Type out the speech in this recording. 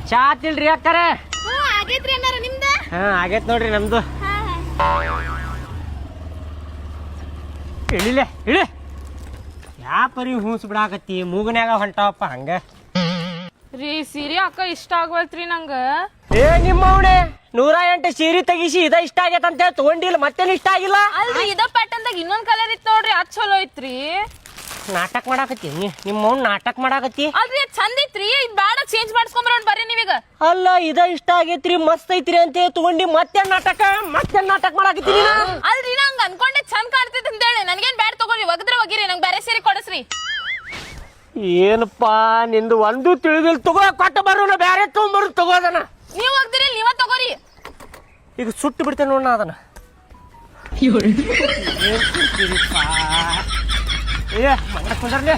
ಚಾ ತಿಳ್ರಿ ಅಕ್ಕಾರ. ಆಗೈತ್ರಿ ಅಣ್ಣಾರ ನಿಮ್ದ? ಹಾ ಆಗೈತ್ ನೋಡ್ರಿ ನಮ್ದು. ಇಳಿಲೆ ಇಳಿ. ಯಾ ಪರಿ ಹೂಸ್ ಬಿಡಾಕತ್ತಿ ಮೂಗನ್ಯಾಗ ಹೊಂಟಾವಪ್ಪ ಹಂಗ. ರೀ ಸೀರೆ ಅಕ್ಕ ಇಷ್ಟ ಆಗವಲ್ತ್ರಿ ನಂಗ. ಏ ನಿಮ್ಮವಣೆ 108 ಸೀರೆ ತೆಗಿಸಿ ಇದ ಇಷ್ಟ ಆಗೈತ ಅಂತ ಹೇಳಿ ತಗೊಂಡಿಲ್ಲ, ಮತ್ತೇನು ಇಷ್ಟ ಆಗಿಲ್ಲ? ಅಲ್ರಿ ಇದ ಪ್ಯಾಟರ್ನ್ದಾಗ ಇನ್ನೊಂದ್ ಕಲರ್ ಇತ್ತು ನೋಡ್ರಿ, ಅದ್ ಚಲೋ ಐತ್ರಿ. ನಾಟಕ ಮಾಡಾಕತ್ತಿ ನಿಮ್ಮವ್ನ ನಾಟಕ ಮಾಡಾಕತ್ತಿ. ಅಲ್ರಿ ಅದ್ ಚಂದ ಐತ್ರಿ, ಇದ್ ಬ್ಯಾಡ ಚೇಂಜ್ ಮಾಡ್ಸ್ಕೊಂಬರೋಣ ಬರ್ರಿ ನೀವೀಗ. ಅಲ್ಲ ಇದ ಇಷ್ಟ ಆಗೈತ್ರಿ ಮಸ್ತ್ ಐತ್ರಿ ಅಂತ ತಗೊಂಡಿ ಮತ್ತೆ ನಾಟಕ ಮಾಡಾಕತ್ತೀನಿ. ಅಲ್ರಿ ನಂಗ ಅನ್ಕೊಂಡೆ ಚಂದ ಕಾಣ್ತೈತಿ ಅಂತ ಹೇಳಿ, ನನ್ಗೇನ್ ಬ್ಯಾಡ ತಗೋರಿ, ಒಗದ್ರ ಒಗಿರಿ, ನಂಗ್ ಬೇರೆ ಸೀರೆ ಕೊಡಸ್ರಿ. ಏನಪ್ಪಾ ನಿಂದು ಒಂದು ತಿಳಿದಿಲ್, ತಗೋ ಕೊಟ್ಟು ಬರೋಣ, ಬ್ಯಾರೆ ತಗೊಂಡ್ಬರು ತಗೋದನ. ನೀವ್ ಒಗ್ದಿರಿ ನೀವ ತಗೋರಿ. ಈಗ ಸುಟ್ಟು ಬಿಡ್ತೇನೆ ನೋಡ ಅದನ್ನ. ಏನ್ ಸುಡ್ತೀರಿಪ್ಪ? ಏ ಮಂಗ ಕುಂದರ್ಲಿ.